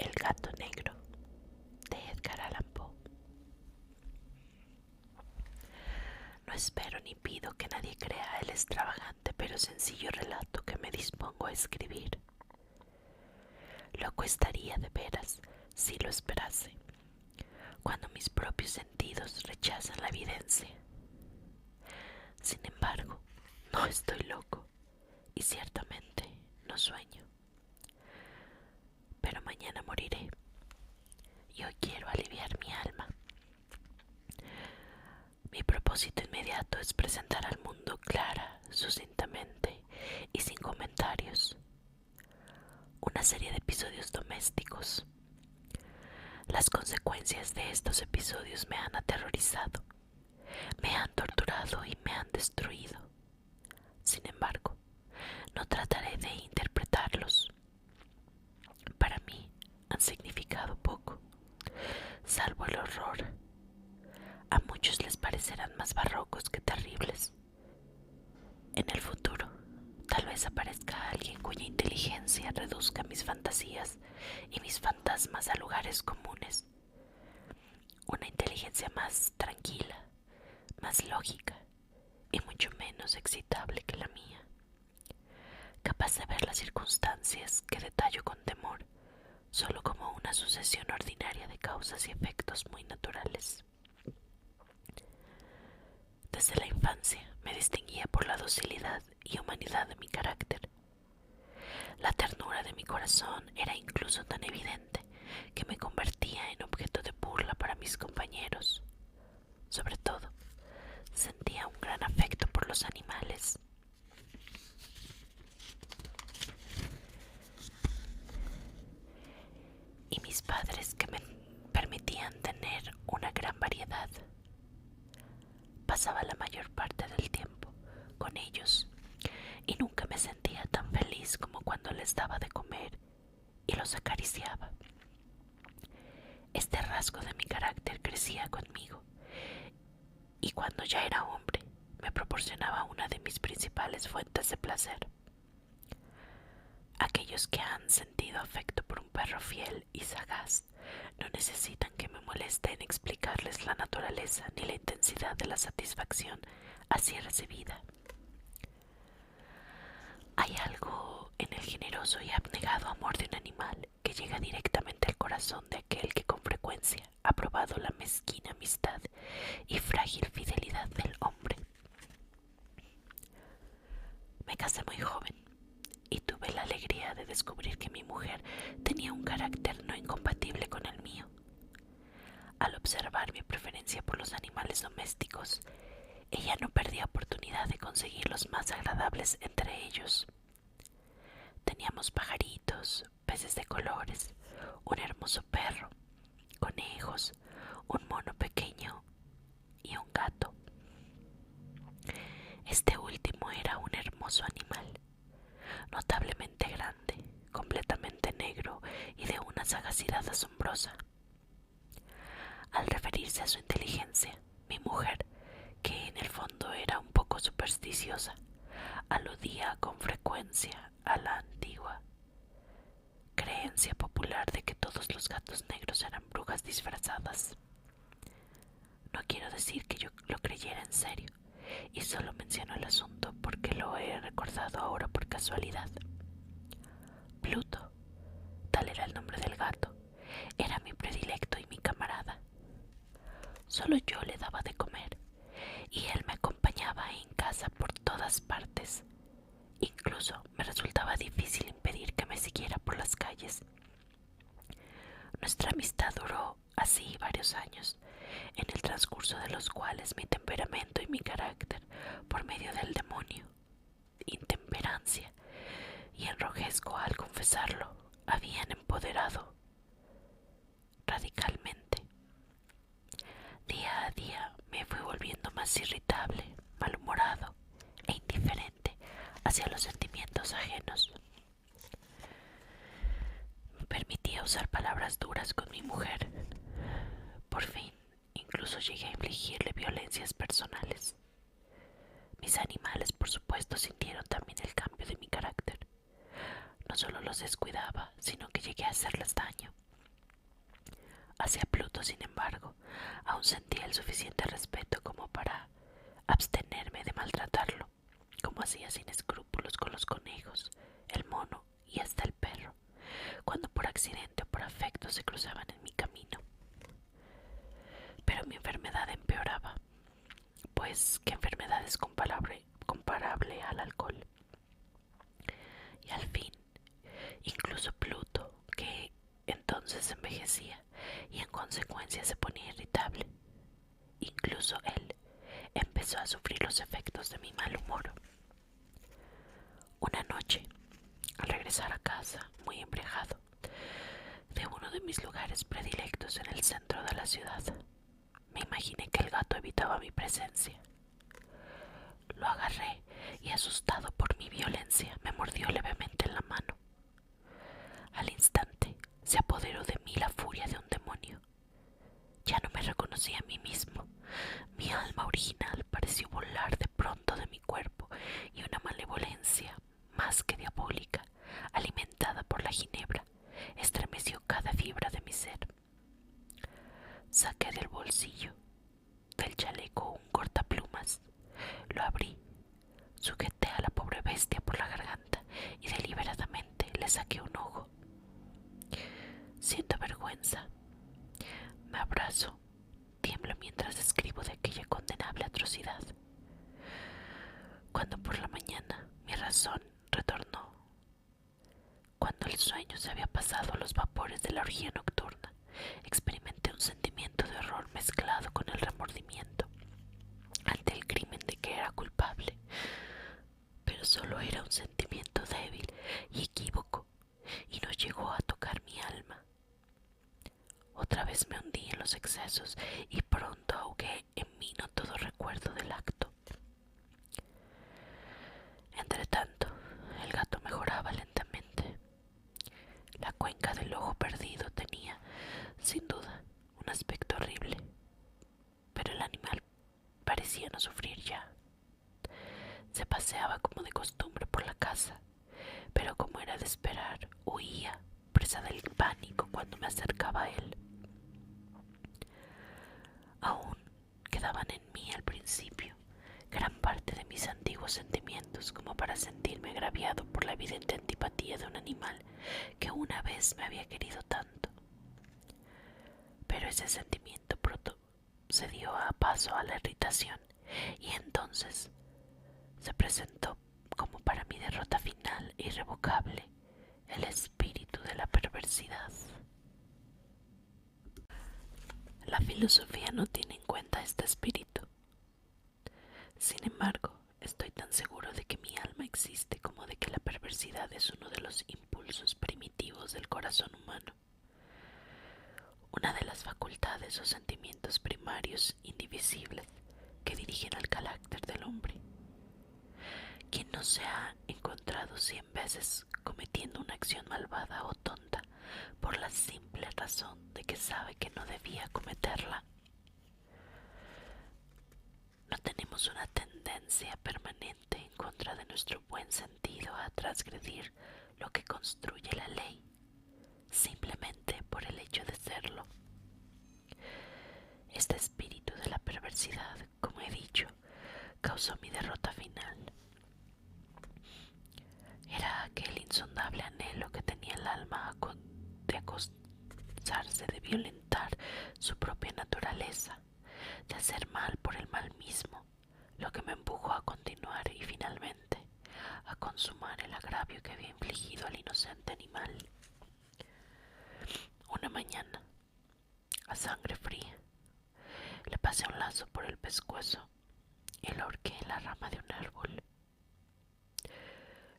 El gato negro, de Edgar Allan Poe. No espero ni pido que nadie crea el extravagante pero sencillo relato que me dispongo a escribir. Loco estaría de veras si lo esperase, cuando mis propios sentidos rechazan la evidencia. Sin embargo, no estoy loco y ciertamente no sueño. Pero mañana moriré y hoy quiero aliviar mi alma. Mi propósito inmediato es presentar al mundo clara, sucintamente y sin comentarios una serie de episodios domésticos. Las consecuencias de estos episodios me han aterrorizado, me han torturado y me han destruido. Sin embargo, no trataré de interpretarlos. Para mí han significado poco, salvo el horror. A muchos les parecerán más barrocos que terribles. En el futuro, tal vez aparezca alguien cuya inteligencia reduzca mis fantasías y mis fantasmas a lugares comunes. Una inteligencia más tranquila, más lógica y mucho menos excitable que la mía, capaz de ver las circunstancias que detallo con temor solo como una sucesión ordinaria de causas y efectos muy naturales. Desde la infancia me distinguía por la docilidad y humanidad de mi carácter. La ternura de mi corazón era incluso tan evidente que me convertía en objeto de burla para mis compañeros. Sobre todo, sentía un gran afecto por los animales. Y mis padres, que me permitían tener una gran variedad, pasaba la mayor parte del tiempo con ellos y nunca me sentía tan feliz como cuando les daba de comer y los acariciaba. Este rasgo de mi carácter crecía conmigo y cuando ya era hombre me proporcionaba una de mis principales fuentes de placer. Aquellos que han sentido afecto por un perro fiel y sagaz no necesitan que me moleste en explicarles la naturaleza ni la intensidad de la satisfacción así recibida. Hay algo en el generoso y abnegado amor de un animal que llega directamente al corazón de aquel que con frecuencia ha probado la mezquina amistad y frágil fidelidad del hombre. Me casé muy joven y tuve la alegría de descubrir que mi mujer tenía un carácter no incompatible con el mío. Al observar mi preferencia por los animales domésticos, ella no perdía oportunidad de conseguir los más agradables entre ellos. Teníamos pajaritos, peces de colores, un hermoso perro, conejos, un mono pequeño y un gato. Este último era un hermoso animal, notablemente grande, completamente negro y de una sagacidad asombrosa. Al referirse a su inteligencia, mi mujer, que en el fondo era un poco supersticiosa, aludía con frecuencia a la antigua creencia popular de que todos los gatos negros eran brujas disfrazadas. No quiero decir que yo lo creyera en serio, y solo menciono el asunto porque lo he recordado ahora por casualidad. Pluto, tal era el nombre del gato, era mi predilecto y mi camarada. Solo yo le daba de comer, y él me acompañaba en casa por todas partes. Incluso me resultaba difícil impedir que me siguiera por las calles. Nuestra amistad duró así varios años, en el transcurso de los cuales mi temperamento y mi carácter, por medio del demonio, intemperancia y enrojezco al confesarlo, habían empoderado radicalmente. Día a día me fui volviendo más irritable, malhumorado e indiferente hacia los sentimientos ajenos. Me permitía usar palabras duras con mi mujer. Por fin, incluso llegué a infligirle violencias personales. Mis animales, por supuesto, sintieron también el cambio de mi carácter. No solo los descuidaba, sino que llegué a hacerles daño. Hacia Pluto, sin embargo, aún sentía el suficiente respeto como para abstenerme de maltratarlo, como hacía sin escrúpulos con los conejos, el mono y hasta el perro, cuando por accidente o por afecto se cruzaban en mi camino. Pero mi enfermedad empeoraba, pues ¿qué enfermedad es comparable al alcohol? Y al fin, incluso Pluto, que entonces envejecía y en consecuencia se ponía irritable, incluso él empezó a sufrir los efectos de mi mal humor. Una noche, al regresar a casa, muy embriagado, de uno de mis lugares predilectos en el centro de la ciudad, me imaginé que el gato evitaba mi presencia. Lo agarré y, asustado por mi violencia, me mordió levemente en la mano. Al instante se apoderó de mí la furia de un demonio. Ya no me reconocí a mí mismo. Mi alma original pareció volar de pronto de mi cuerpo y una malevolencia más que diabólica, alimentada por la ginebra, estremeció cada fibra de mi ser. Saqué del bolsillo del chaleco un cortaplumas, lo abrí, sujeté a la pobre bestia por la garganta y deliberadamente le saqué un ojo. Siento vergüenza, me abrazo, tiemblo mientras escribo de aquella condenable atrocidad. Cuando por la mañana mi razón retornó, cuando el sueño se había pasado a los vapores de la orgía nocturna, experimenté un sentimiento de horror mezclado con el remordimiento ante el crimen de que era culpable. Pero solo era un sentimiento débil y equívoco, y no llegó a tocar mi alma. Otra vez me hundí en los excesos y pronto ahogué en mí no todo recuerdo del acto. Entretanto, el gato mejoraba lentamente. La cuenca del ojo perdido tenía, sin duda, un aspecto horrible, pero el animal parecía no sufrir ya. Se paseaba como de costumbre por la casa, pero como era de esperar, huía, presa del pánico cuando me acercaba a él. Aún quedaban en mí al principio gran parte de mis antiguos sentimientos como para sentirme agraviado por la evidente antipatía de un animal que una vez me había querido tanto. Pero ese sentimiento pronto se dio a paso a la irritación y entonces se presentó como para mi derrota final e irrevocable el espíritu de la perversidad. La filosofía no tiene en cuenta este espíritu. Sin embargo, estoy tan seguro de que mi alma existe como de que la perversidad es uno de los impulsos primitivos del corazón humano, una de las facultades o sentimientos primarios indivisibles que dirigen al carácter del hombre. Quien no se ha encontrado 100 veces cometiendo una acción malvada o tonta por la simple razón de que sabe que no debía cometerla. No tenemos una tendencia permanente en contra de nuestro buen sentido a transgredir lo que construye la ley, simplemente por el hecho de serlo. Este espíritu de la perversidad, como he dicho, causó mi derrota final. Era aquel insondable anhelo que tenía el alma de acosarse, de violentar su propia naturaleza, de hacer mal por el mal mismo, lo que me empujó a continuar y finalmente a consumar el agravio que había infligido al inocente animal. Una mañana, a sangre fría, le pasé un lazo por el pescuezo y lo ahorqué en la rama de un árbol.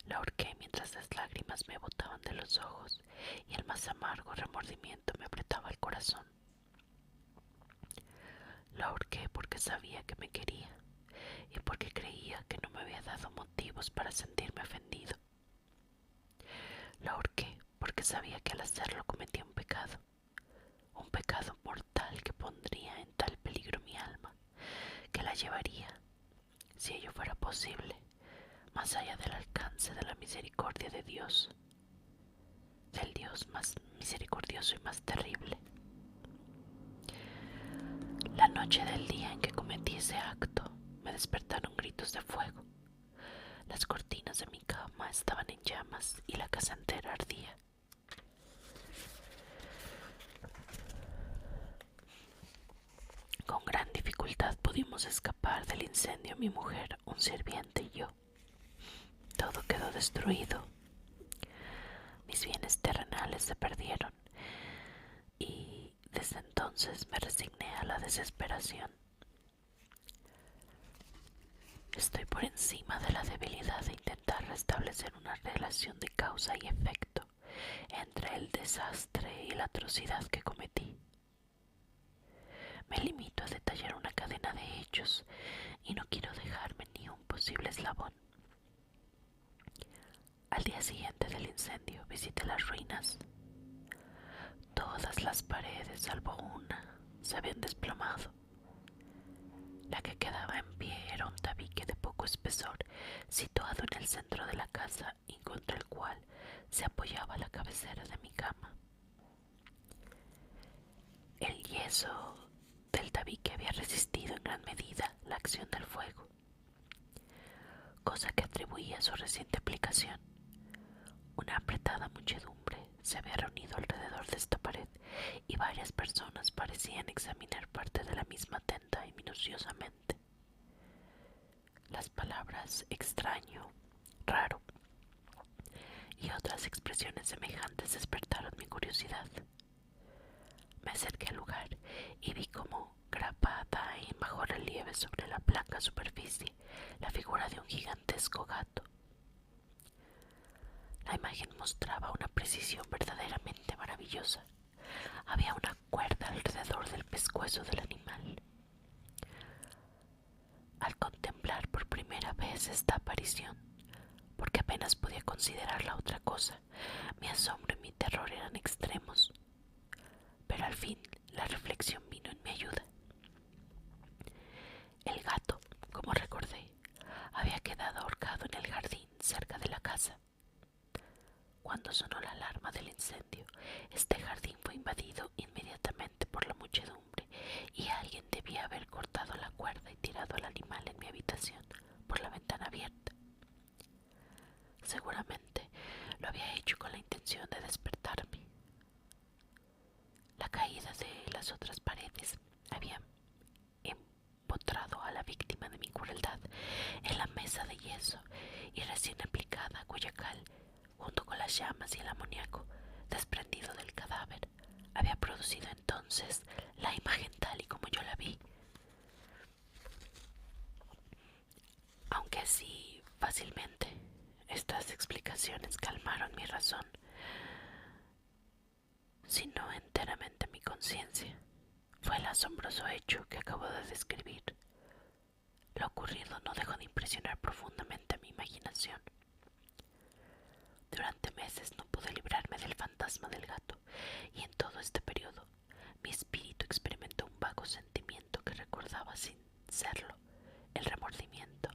La ahorqué mientras las lágrimas me botaban de los ojos y el más amargo remordimiento me apretaba el corazón. La ahorqué porque sabía que me quería y porque creía que no me había dado motivos para sentirme ofendido. La ahorqué porque sabía que al hacerlo cometía un pecado mortal que pondría en tal peligro mi alma, que la llevaría, si ello fuera posible, más allá del alcance de la misericordia de Dios, del Dios más misericordioso y más terrible. noche del día en que cometí ese acto, me despertaron gritos de fuego. Las cortinas de mi cama estaban en llamas y la casa entera ardía. Con gran dificultad pudimos escapar del incendio mi mujer, un sirviente y yo. Todo quedó destruido. Mis bienes terrenales se perdieron y desde entonces me resigné a la desesperación. Estoy por encima de la debilidad de intentar restablecer una relación de causa y efecto entre el desastre y la atrocidad que cometí. Me limito a detallar una cadena de hechos y no quiero dejarme ni un posible eslabón. Al día siguiente del incendio visité las ruinas. Todas las paredes, salvo una, se habían desplomado. La que quedaba en pie era un tabique de poco espesor, situado en el centro de la casa y contra el cual se apoyaba la cabecera de mi cama. El yeso del tabique había resistido en gran medida la acción del fuego, cosa que atribuía a su reciente aplicación. Una apretada muchedumbre se había reunido alrededor de esta pared y varias personas parecían examinar parte de la misma atenta y minuciosamente. Las palabras extraño, raro y otras expresiones semejantes despertaron mi curiosidad. Me acerqué al lugar y vi como grabada en bajo relieve sobre la blanca superficie la figura de un gigantesco gato. La imagen mostraba una precisión verdaderamente maravillosa. Había una cuerda alrededor del pescuezo del animal. Al contemplar por primera vez esta aparición, porque apenas podía considerarla otra cosa, mi asombro y mi terror eran extremos. Pero al fin la reflexión vino en mi ayuda. El gato, como recordé, había quedado ahorcado en el jardín cerca de la casa. Cuando sonó la alarma del incendio, este jardín fue invadido inmediatamente por la muchedumbre y alguien debía haber cortado la cuerda y tirado al animal en mi habitación por la ventana abierta. Seguramente lo había hecho con la intención de despertarme. La caída de las otras paredes había empotrado a la víctima de mi crueldad en la mesa de yeso y recién aplicada cuya cal, junto con las llamas y el amoníaco desprendido del cadáver, había producido entonces la imagen tal y como yo la vi. Aunque así fácilmente estas explicaciones calmaron mi razón, sino enteramente mi conciencia, fue el asombroso hecho que acabo de describir. Lo ocurrido no dejó de impresionar profundamente a mi imaginación. Durante meses no pude librarme del fantasma del gato, y en todo este periodo mi espíritu experimentó un vago sentimiento que recordaba sin serlo el remordimiento.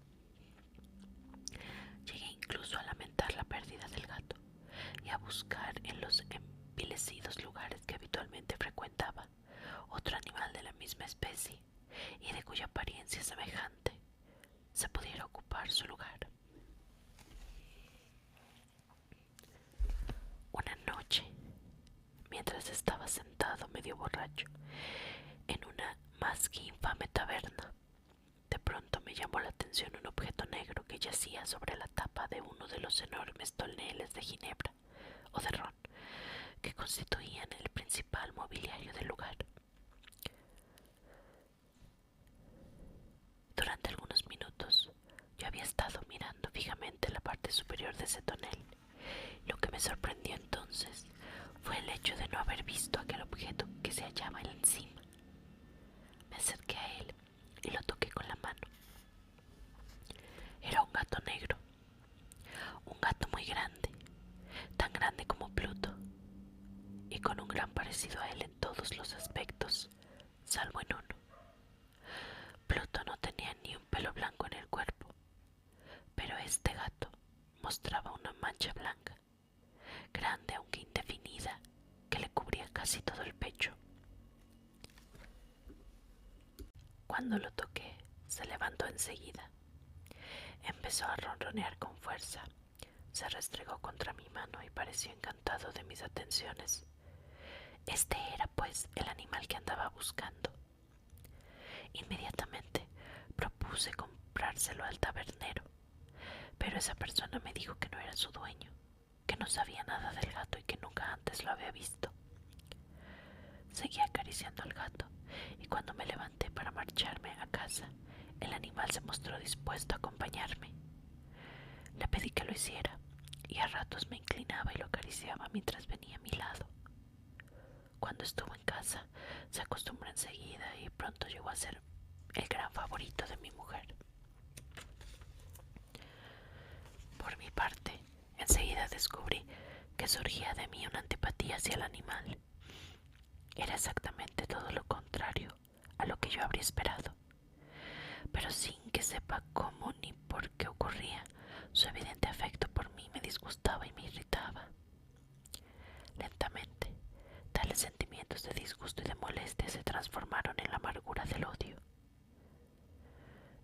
Llegué incluso a lamentar la pérdida del gato y a buscar en los envilecidos lugares que habitualmente frecuentaba otro animal de la misma especie y de cuya apariencia semejante se pudiera ocupar su lugar. Una noche, mientras estaba sentado medio borracho en una más que infame taberna, de pronto me llamó la atención un objeto negro que yacía sobre la tapa de uno de los enormes toneles de ginebra o de ron que constituían el principal mobiliario del lugar. Durante algunos minutos yo había estado mirando fijamente la parte superior de ese tonel. Lo que me sorprendió entonces fue el hecho de no haber visto aquel objeto que se hallaba encima. Me acerqué a él y lo toqué con la mano. Era un gato negro, un gato muy grande, tan grande como Pluto, y con un gran parecido a él en todos los aspectos, salvo en uno. Pluto no tenía ni un pelo blanco en el cuerpo, pero este gato mostraba una mancha blanca, grande aunque indefinida, que le cubría casi todo el pecho. Cuando lo toqué, se levantó enseguida. Empezó a ronronear con fuerza. Se restregó contra mi mano y pareció encantado de mis atenciones. Este era, pues, el animal que andaba buscando. Inmediatamente propuse comprárselo al tabernero, pero esa persona me dijo que no era su dueño, que no sabía nada del gato y que nunca antes lo había visto. Seguí acariciando al gato y cuando me levanté para marcharme a casa, el animal se mostró dispuesto a acompañarme. Le pedí que lo hiciera y a ratos me inclinaba y lo acariciaba mientras venía a mi lado. Cuando estuvo en casa, se acostumbró enseguida y pronto llegó a ser el gran favorito de mi mujer. Por mi parte, enseguida descubrí que surgía de mí una antipatía hacia el animal. Era exactamente todo lo contrario a lo que yo habría esperado, pero sin que sepa cómo ni por qué ocurría, su evidente afecto por mí me disgustaba y me irritaba. Lentamente, tales sentimientos de disgusto y de molestia se transformaron en la amargura del odio.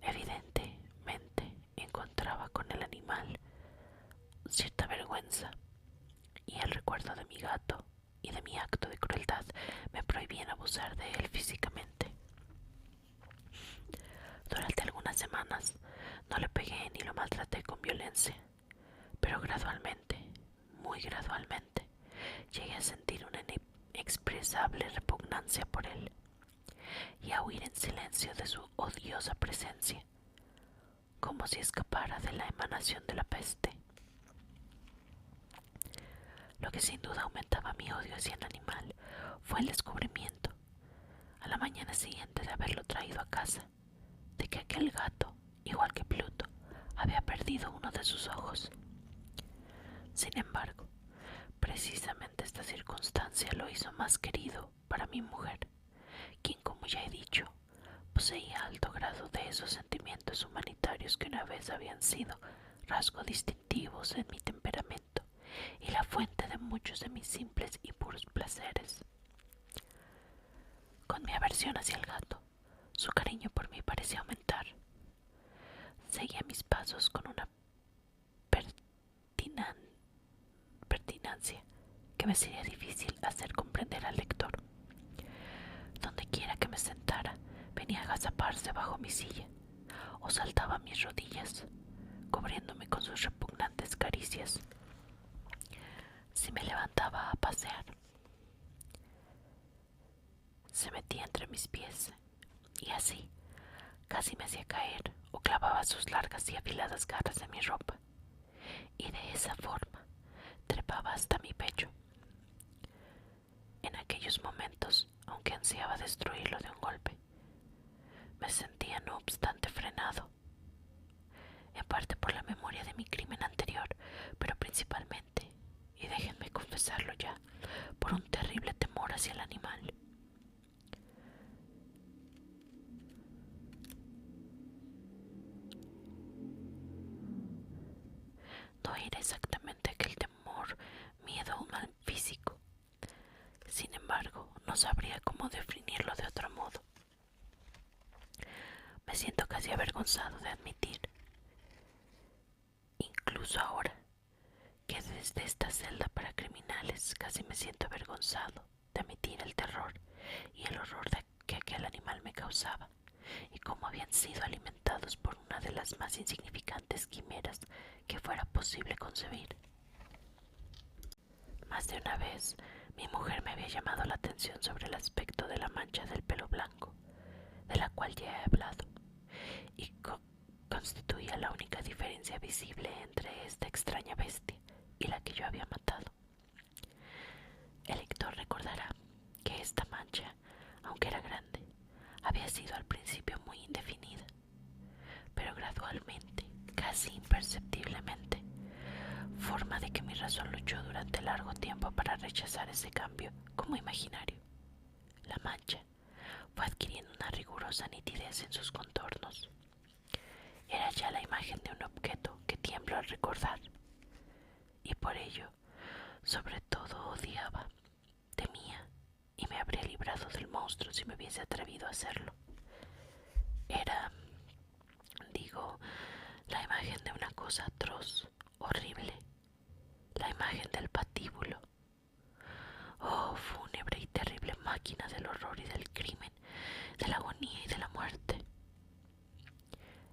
Evidentemente encontraba con el animal cierta vergüenza, y el recuerdo de mi gato y de mi acto de crueldad me prohibían abusar de él físicamente. Durante algunas semanas no le pegué ni lo maltraté con violencia, pero gradualmente, muy gradualmente, llegué a sentir una inexpresable repugnancia por él y a huir en silencio de su odiosa presencia, como si escapara de la emanación de la peste. Lo que sin duda aumentaba mi odio hacia el animal fue el descubrimiento, a la mañana siguiente de haberlo traído a casa, de que aquel gato, igual que Pluto, había perdido uno de sus ojos. Sin embargo, precisamente esta circunstancia lo hizo más querido para mi mujer, quien, como ya he dicho, poseía alto grado de esos sentimientos humanitarios que una vez habían sido rasgos distintivos en mi temperamento y la fuente de muchos de mis simples y puros placeres. Con mi aversión hacia el gato, su cariño por mí parecía aumentar. Seguía mis pasos con una pertinacia que me sería difícil hacer comprender al lector. Donde quiera que me sentara, venía a agazaparse bajo mi silla o saltaba a mis rodillas, cubriéndome con sus repugnantes caricias. Si me levantaba a pasear, se metía entre mis pies y así casi me hacía caer o clavaba sus largas y afiladas garras en mi ropa, y de esa forma trepaba hasta mi pecho. En aquellos momentos, aunque ansiaba destruirlo de un golpe, me sentía no obstante frenado, en parte por la memoria de mi crimen anterior, pero principalmente, y déjenme confesarlo ya, por un terrible temor hacia el animal. No era exactamente aquel temor, miedo a un mal físico. Sin embargo, no sabría cómo definirlo de otro modo. Me siento casi avergonzado de admitir, incluso ahora, que desde esta celda para criminales casi me siento avergonzado de admitir el terror y el horror que aquel animal me causaba, y cómo habían sido alimentados por una de las más insignificantes quimeras que fuera posible concebir. Más de una vez, mi mujer me había llamado la atención sobre el aspecto de la mancha del pelo blanco, de la cual ya he hablado, y constituía la única diferencia visible entre esta extraña bestia y la que yo había matado. El lector recordará que esta mancha, aunque era grande, había sido al principio muy indefinida, pero gradualmente, casi imperceptiblemente, forma de que mi razón luchó durante largo tiempo para rechazar ese cambio como imaginario. La mancha fue adquiriendo una rigurosa nitidez en sus contornos. Era ya la imagen de un objeto que tiemblo al recordar, y por ello, sobre todo, odiaba, temía y me habría librado del monstruo si me hubiese atrevido a hacerlo. Era, digo, la imagen de una cosa atroz, horrible, la imagen del patíbulo. Oh, fúnebre y terrible máquina del horror y del crimen, de la agonía y de la muerte.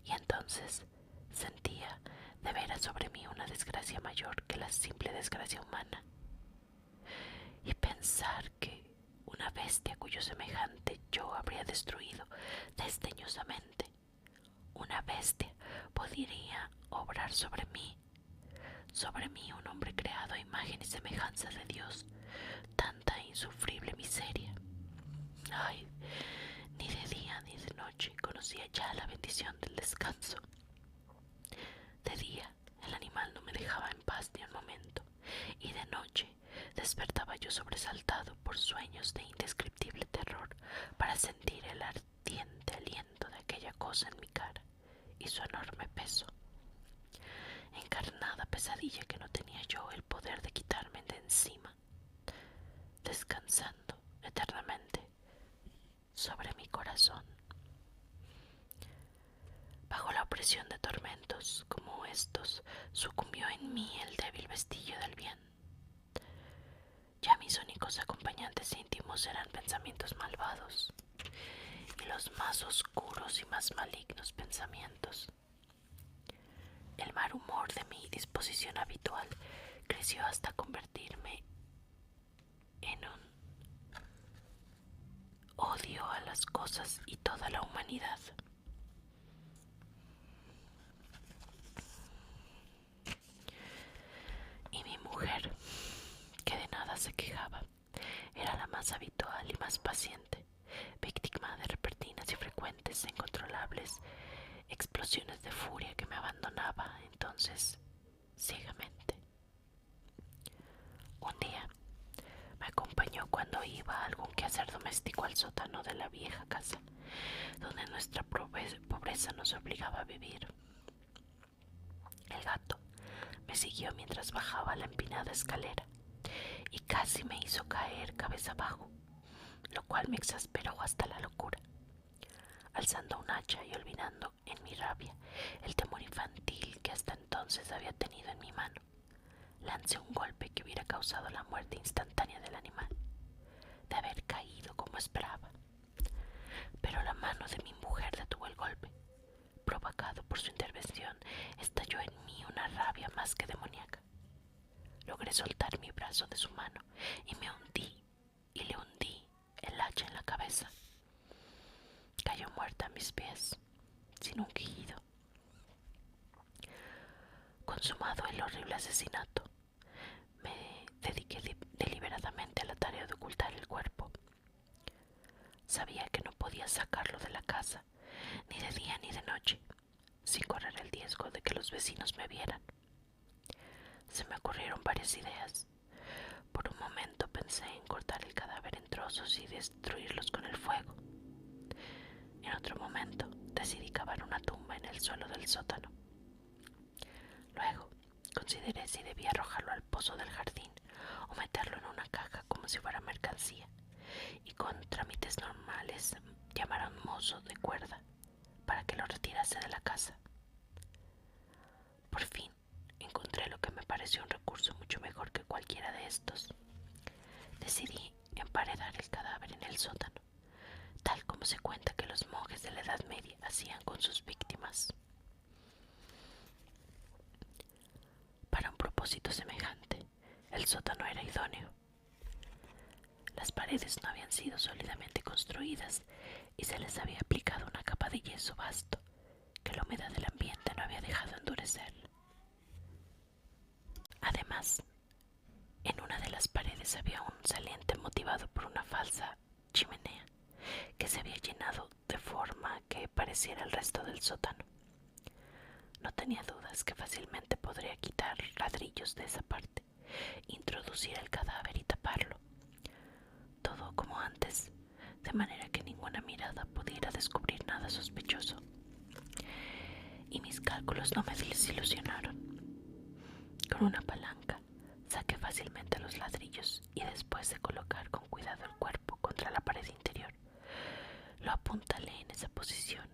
Y entonces sentía de veras sobre mí una desgracia mayor que la simple desgracia humana. Y pensar que una bestia cuyo semejante yo habría destruido desdeñosamente, una bestia podría obrar sobre mí un hombre creado a imagen y semejanza de Dios, tanta insufrible miseria. Ay, ni de día ni de noche conocía ya la bendición del descanso. De día el animal no me dejaba en paz ni un momento, y de noche despertaba yo sobresaltado por sueños de indescriptible terror para sentir el ardiente aliento de aquella cosa en mi cara y su enorme peso. Encarnada pesadilla que no tenía yo el poder de quitarme de encima, descansando eternamente sobre mi corazón. Bajo la opresión de tormentos como estos, sucumbió en mí el débil vestigio del bien. Ya mis únicos acompañantes íntimos eran pensamientos malvados, y los más oscuros y más malignos pensamientos. El mal humor de mi disposición habitual creció hasta convertirme en un odio a las cosas y toda la humanidad. Y mi mujer, que de nada se quejaba, era la más habitual y más paciente, víctima de repentinas y frecuentes e incontrolables explosiones de furia que me abandonaba entonces ciegamente. Un día me acompañó cuando iba a algún quehacer doméstico al sótano de la vieja casa, donde nuestra pobreza nos obligaba a vivir. El gato me siguió mientras bajaba la empinada escalera y casi me hizo caer cabeza abajo, lo cual me exasperó hasta la locura. Alzando un hacha y olvidando en mi rabia el temor infantil que hasta entonces había tenido en mi mano, lancé un golpe que hubiera causado la muerte instantánea del animal, de haber caído como esperaba. Pero la mano de mi mujer detuvo el golpe. Provocado por su intervención, estalló en mí una rabia más que demoníaca. Logré soltar mi brazo de su mano y me hundí y le hundí el hacha en la cabeza. Cayó muerta a mis pies, sin un quejido. Consumado el horrible asesinato, me dediqué deliberadamente a la tarea de ocultar el cuerpo. Sabía que no podía sacarlo de la casa, ni de día ni de noche, sin correr el riesgo de que los vecinos me vieran. Se me ocurrieron varias ideas. Por un momento pensé en cortar el cadáver en trozos y destruirlos con el fuego. En otro momento decidí cavar una tumba en el suelo del sótano. Luego consideré si debía arrojarlo al pozo del jardín o meterlo en una caja como si fuera mercancía, y con trámites normales llamar a un mozo de cuerda para que lo retirase de la casa. Por fin encontré lo que me pareció un recurso mucho mejor que cualquiera de estos. Decidí emparedar el cadáver en el sótano, tal como se cuenta que los monjes de la Edad Media hacían con sus víctimas. Para un propósito semejante, el sótano era idóneo. Las paredes no habían sido sólidamente construidas y se les había aplicado una capa de yeso vasto que la humedad del ambiente no había dejado endurecer. Además, en una de las paredes había un saliente motivado por una falsa chimenea que se había llenado de forma que pareciera el resto del sótano. No tenía dudas que fácilmente podría quitar ladrillos de esa parte, introducir el cadáver y taparlo. Todo como antes, de manera que ninguna mirada pudiera descubrir nada sospechoso. Y mis cálculos no me desilusionaron. Con una palanca saqué fácilmente los ladrillos y después de colocar con cuidado el cuerpo contra la pared interior, lo apuntalé en esa posición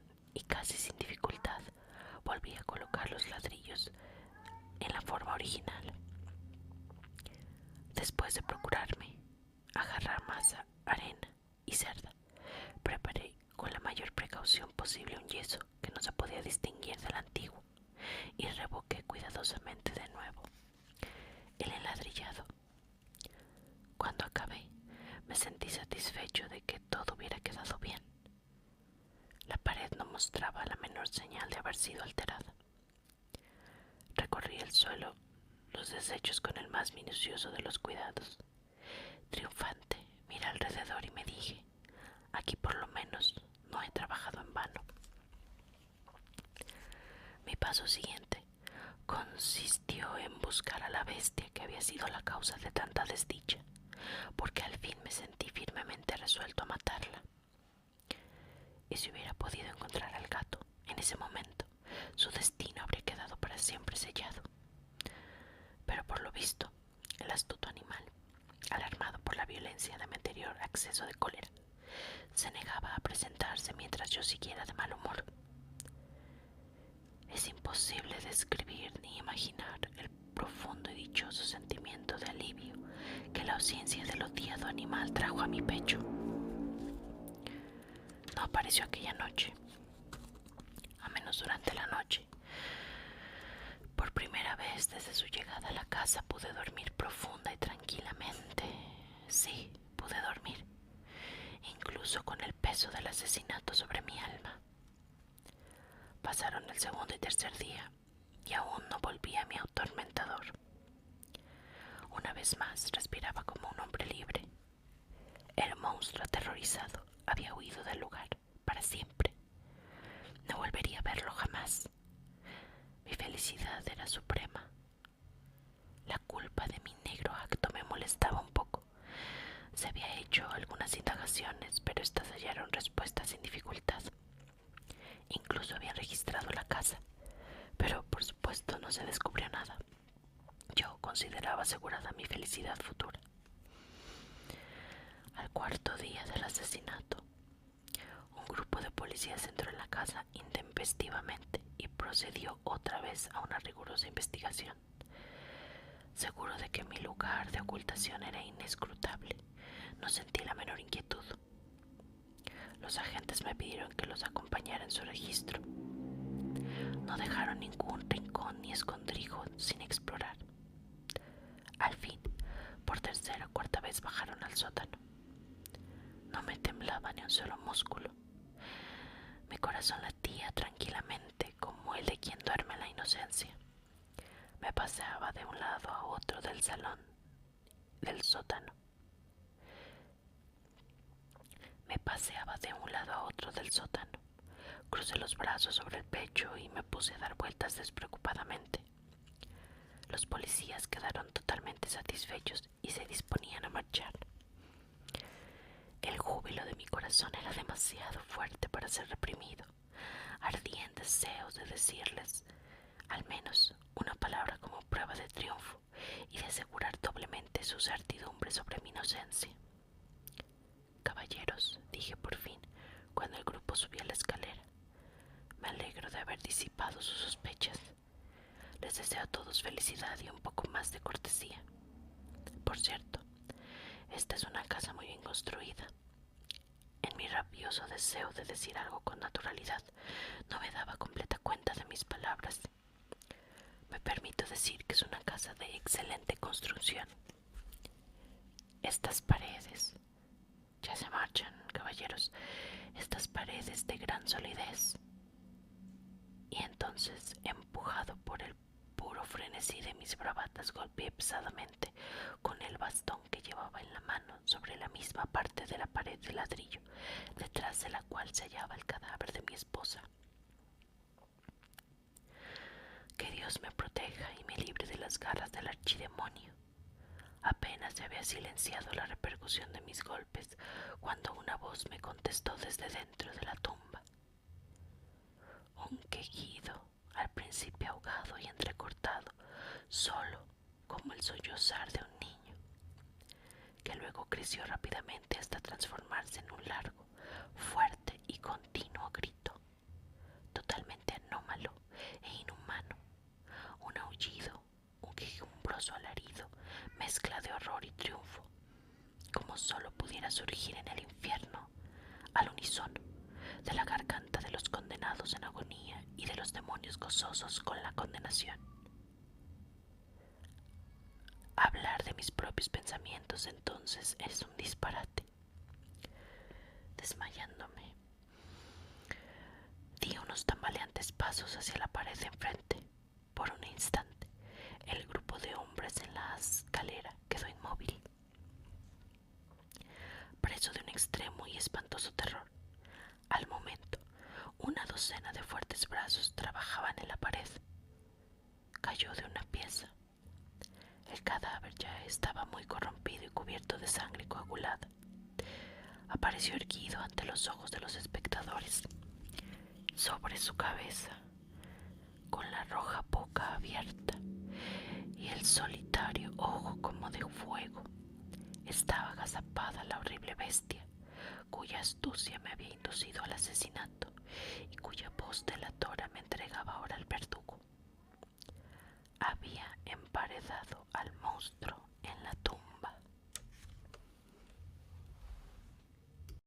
masa, arena y cerda. Preparé con la mayor precaución posible un yeso que no se podía distinguir del antiguo y revoqué cuidadosamente de nuevo el enladrillado. Cuando acabé, me sentí satisfecho de que todo hubiera quedado bien. La pared no mostraba la menor señal de haber sido alterada. Recorrí el suelo, los desechos con el más minucioso de los cuidados. Triunfante, miré alrededor y me dije, aquí por lo menos no he trabajado en vano. Mi paso siguiente consistió en buscar a la bestia que había sido la causa de tanta desdicha, porque al fin me sentí firmemente resuelto a matarla. Y si hubiera podido encontrar al gato en ese momento, su destino habría quedado para siempre sellado. Pero por lo visto, el astuto animal, alarmado por la violencia de mi anterior acceso de cólera, se negaba a presentarse mientras yo siguiera de mal humor. Es imposible describir ni imaginar el profundo y dichoso sentimiento de alivio que la ausencia del odiado animal trajo a mi pecho. No apareció aquella noche, a menos durante la noche. Por primera vez desde su llegada a la casa pude dormir profunda y tranquilamente. Sí, pude dormir, incluso con el peso del asesinato sobre mi alma. Pasaron el segundo y tercer día y aún no volví a mi atormentador. Una vez más respiraba como un hombre libre. El monstruo aterrorizado había huido del lugar para siempre. No volvería a verlo jamás. Mi felicidad era suprema. La culpa de mi negro acto me molestaba un poco. Se había hecho algunas indagaciones, pero estas hallaron respuesta sin dificultad. Incluso habían registrado la casa, pero por supuesto no se descubrió nada. Yo consideraba asegurada mi felicidad futura. Al cuarto día del asesinato, un grupo de policías entró en la casa intempestivamente y procedió otra vez a una rigurosa investigación. Seguro de que mi lugar de ocultación era inescrutable, no sentí la menor inquietud. Los agentes me pidieron que los acompañara en su registro. No dejaron ningún rincón ni escondrijo sin explorar. Al fin, por tercera o cuarta vez bajaron al sótano. No me temblaba ni un solo músculo. Mi corazón latía tranquilamente como el de quien duerme en la inocencia. Me paseaba de un lado a otro del salón, del sótano. Crucé los brazos sobre el pecho y me puse a dar vueltas despreocupadamente. Los policías quedaron totalmente satisfechos y se disponían a marchar. El júbilo de mi corazón era demasiado fuerte para ser reprimido. Ardía en deseos de decirles al menos una palabra como prueba de triunfo y de asegurar doblemente su certidumbre sobre mi inocencia. Caballeros, dije por fin, cuando el grupo subía la escalera, me alegro de haber disipado sus sospechas. Les deseo a todos felicidad y un poco más de cortesía. Por cierto, esta es una casa muy bien construida. En mi rabioso deseo de decir algo con naturalidad, no me daba completa cuenta de mis palabras. Me permito decir que es una casa de excelente construcción. Estas paredes, ya se marchan, caballeros, estas paredes de gran solidez. Y entonces, empujado por el puro frenesí de mis bravatas, golpeé pesadamente con el bastón que llevaba en la mano sobre la misma parte de la pared de ladrillo, detrás de la cual se hallaba el cadáver de mi esposa. Que Dios me proteja y me libre de las garras del archidemonio. Apenas se había silenciado la repercusión de mis golpes cuando una voz me contestó desde dentro de la tumba. Un quejido, al principio ahogado y entrecortado, solo como el sollozar de un niño, que luego creció rápidamente hasta transformarse en un largo, fuerte y continuo grito, totalmente anómalo e inhumano, un aullido, un quejumbroso alarido, mezcla de horror y triunfo, como solo pudiera viera surgir en el infierno, al unísono, de la garganta de los condenados en agonía y de los demonios gozosos con la condenación. Hablar de mis propios pensamientos entonces es un disparate. Desmayándome, di unos tambaleantes pasos hacia la pared de enfrente. Por un instante, el grupo de hombres en la escalera quedó inmóvil, preso de un extremo y espantoso terror. Al momento, una docena de fuertes brazos trabajaban en la pared. Cayó de una pieza. El cadáver ya estaba muy corrompido y cubierto de sangre coagulada. Apareció erguido ante los ojos de los espectadores. Sobre su cabeza, con la roja boca abierta y el solitario ojo como de fuego, estaba agazapada la horrible bestia, cuya astucia me había inducido al asesinato y cuya voz delatora me entregaba ahora al verdugo. Había emparedado al monstruo